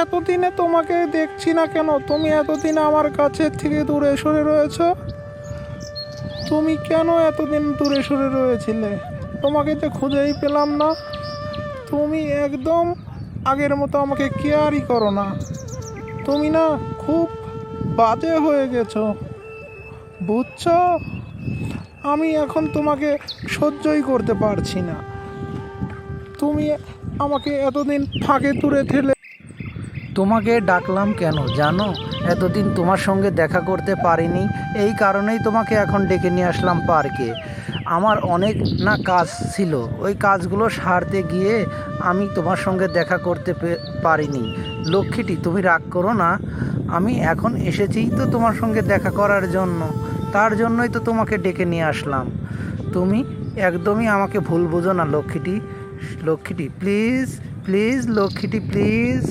এতদিনে তোমাকে দেখছি না কেন? তুমি এতদিন আমার কাছে থেকে দূরে সরে রয়েছো। তুমি কেন এতদিন দূরে সরে রয়েছিলে? তোমাকে তো খুঁজেই পেলাম না। তুমি একদম আগের মতো আমাকে কেয়ারই করো না। তুমি না খুব বাজে হয়ে গেছো, বুঝছো? আমি এখন তোমাকে সহ্যই করতে পারছি না। তুমি আমাকে এতদিন ফাঁকে তুলে ঠেলে। তোমাকে ডাকলাম কেন জানো? এতদিন তোমার সঙ্গে দেখা করতে পারিনি, এই কারণেই তোমাকে এখন ডেকে নিয়ে আসলাম পার্কে। আমার অনেক না কাজ ছিল, ওই কাজগুলো সারতে গিয়ে আমি তোমার সঙ্গে দেখা করতে পারিনি। লক্ষ্মীটি, তুমি রাগ করো না। আমি এখন এসেছি তো তোমার সঙ্গে দেখা করার জন্য, তার জন্যই তো তোমাকে ডেকে নিয়ে আসলাম। তুমি একদমই আমাকে ভুল বোঝো না লক্ষ্মীটি। লক্ষ্মীটি প্লিজ, প্লিজ লক্ষ্মীটি প্লিজ।